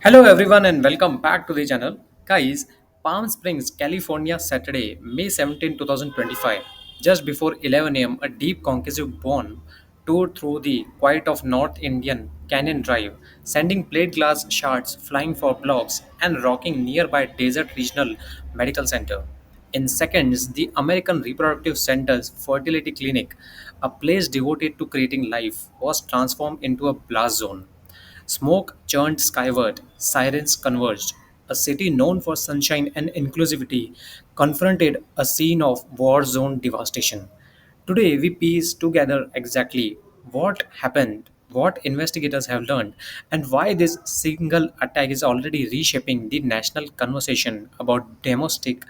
Hello everyone and welcome back to the channel. Guys, Palm Springs, California, Saturday, May 17, 2025. Just before 11 a.m., a deep concave bone tore through the quiet of North Indian Canyon Drive, sending plate glass shards flying for blocks and rocking nearby Desert Regional Medical Center. In seconds, the American Reproductive Center's fertility clinic, a place devoted to creating life, was transformed into a blast zone. Smoke churned skyward, sirens converged. A city known for sunshine and inclusivity confronted a scene of war zone devastation. Today, we piece together exactly what happened, what investigators have learned, and why this single attack is already reshaping the national conversation about domestic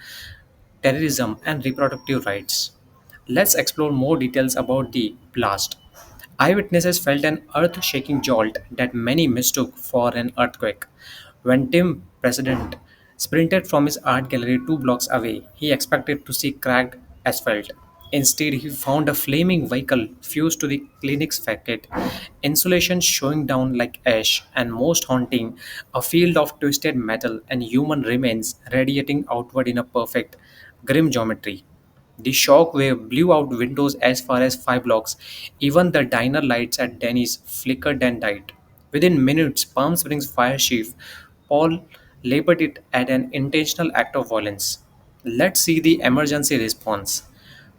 terrorism and reproductive rights. Let's explore more details about the blast. Eyewitnesses felt an earth shaking jolt that many mistook for an earthquake. When Tim President sprinted from his art gallery 2 blocks away, he expected to see cracked asphalt. Instead, he found a flaming vehicle fused to the clinic's facade, insulation showing down like ash, and most haunting, a field of twisted metal and human remains radiating outward in a perfect, grim geometry. The shock wave blew out windows as far as 5 blocks. Even the diner lights at Denny's flickered and died. Within minutes, Palm Springs fire chief Paul labeled it as an intentional act of violence. Let's see the emergency response.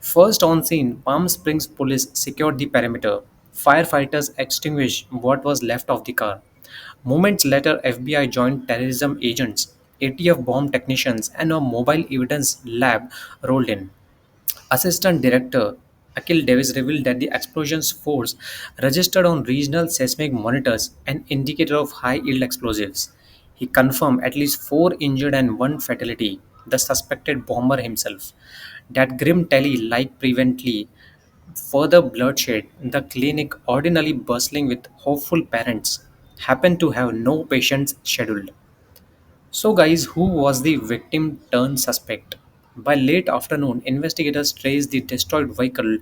First on scene, Palm Springs police secured the perimeter. Firefighters extinguished what was left of the car. Moments later, FBI joint terrorism agents, ATF bomb technicians, and a mobile evidence lab rolled in. Assistant Director Akil Davis revealed that the explosion's force registered on regional seismic monitors an indicator of high-yield explosives. He confirmed at least 4 injured and 1 fatality, the suspected bomber himself. That grim tally, like previously, further bloodshed, the clinic, ordinarily bustling with hopeful parents, happened to have no patients scheduled. So, guys, who was the victim turned suspect? By late afternoon, investigators traced the destroyed vehicle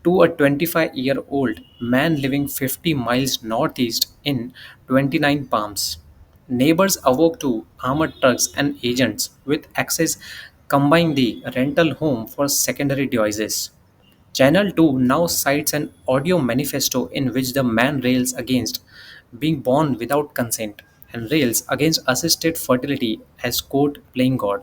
to a 25-year-old man living 50 miles northeast in 29 Palms. Neighbors awoke to armored trucks and agents with access combined the rental home for secondary devices. Channel 2 now cites an audio manifesto in which the man rails against being born without consent and rails against assisted fertility as quote playing God.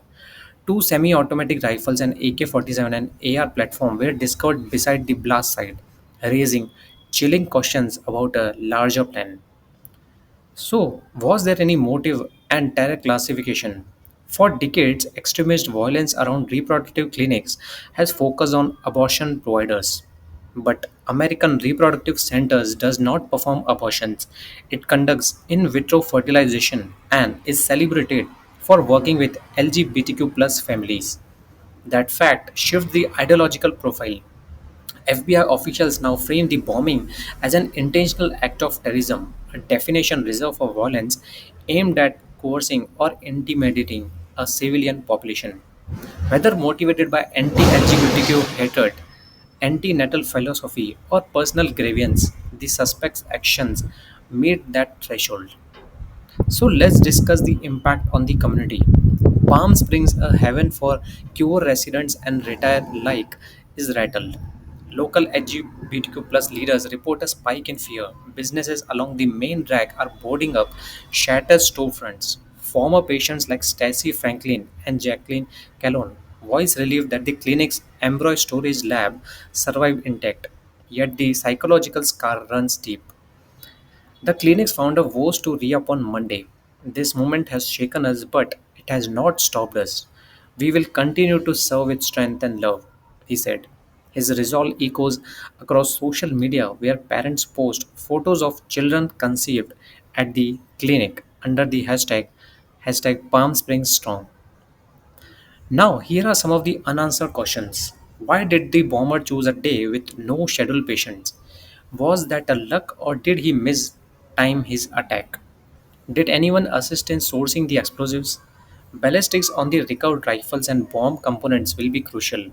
Two semi automatic rifles and AK 47 and AR platform were discovered beside the blast site, raising chilling questions about a larger plan. So, was there any motive and terror classification? For decades, extremist violence around reproductive clinics has focused on abortion providers. But American Reproductive Centers does not perform abortions. It conducts in vitro fertilization and is celebrated for working with LGBTQ plus families. That fact shifts the ideological profile. FBI officials now frame the bombing as an intentional act of terrorism, a definition reserved for violence aimed at coercing or intimidating a civilian population. Whether motivated by anti LGBTQ hatred, anti natal philosophy, or personal grievance, the suspect's actions meet that threshold. So let's discuss the impact on the community. Palm Springs, a haven for queer residents and retired alike, is rattled. Local LGBTQ plus leaders report a spike in fear. Businesses along the main drag are boarding up shattered storefronts. Former patients like Stacy Franklin and Jacqueline Calhoun voice relief that the clinic's embryo storage lab survived intact. Yet the psychological scar runs deep. The clinics found a voice to reopen Monday. This moment has shaken us, but it has not stopped us. We will continue to serve with strength and love, he said. His resolve echoes across social media where parents post photos of children conceived at the clinic under the hashtag Palm Springs Strong. Now, here are some of the unanswered questions. Why did the bomber choose a day with no scheduled patients? Was that a luck or did he miss time his attack? Did anyone assist in sourcing the explosives? Ballistics on the recovered rifles and bomb components will be crucial.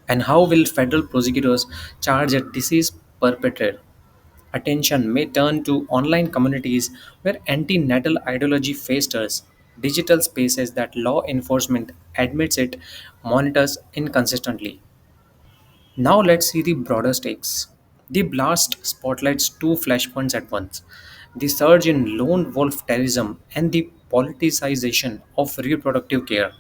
And how will federal prosecutors charge a deceased perpetrator? attention may turn to online communities where anti-natal ideology festers, digital spaces that law enforcement admits it monitors inconsistently. Now let's see the broader stakes. The blast spotlights two flashpoints at once: the surge in lone wolf terrorism and the politicization of reproductive care.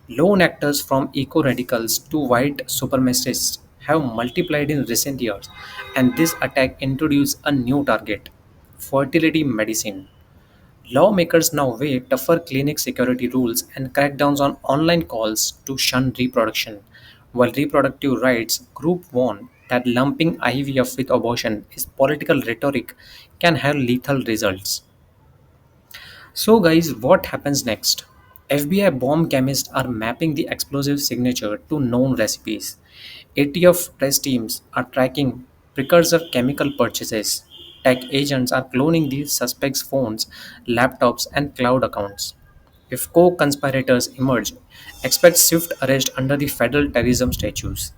Lone actors from eco radicals to white supremacists have multiplied in recent years, and this attack introduced a new target: fertility medicine. Lawmakers now weigh tougher clinic security rules and crackdowns on online calls to shun reproduction, while reproductive rights group warn that lumping IVF with abortion is political rhetoric can have lethal results. So, guys, what happens next? FBI bomb chemists are mapping the explosive signature to known recipes. ATF test teams are tracking precursor chemical purchases. Tech agents are cloning these suspects' phones, laptops, and cloud accounts. If co conspirators emerge, expect swift arrest under the federal terrorism statutes.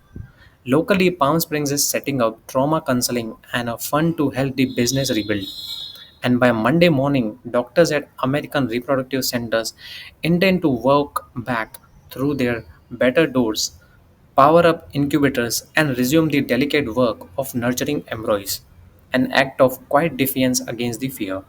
Locally, Palm Springs is setting up trauma counseling and a fund to help the business rebuild. And by Monday morning, doctors at American Reproductive Centers intend to work back through their better doors, power up incubators, and resume the delicate work of nurturing embryos, an act of quiet defiance against the fear.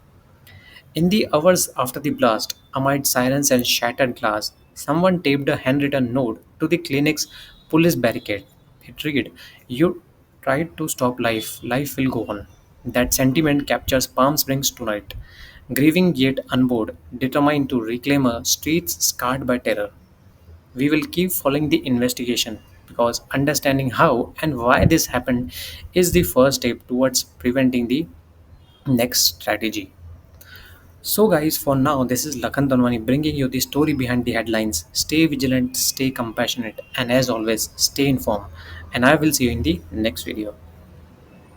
In the hours after the blast, amid sirens and shattered glass, someone taped a handwritten note to the clinic's police barricade. It read, "You tried to stop life, life will go on." That sentiment captures Palm Springs tonight. Grieving yet unbored, determined to reclaim a streets scarred by terror. We will keep following the investigation because understanding how and why this happened is the first step towards preventing the next strategy. So, guys, for now, this is Lakhan Tanwani bringing you the story behind the headlines. Stay vigilant, stay compassionate, and as always, stay informed. And I will see you in the next video.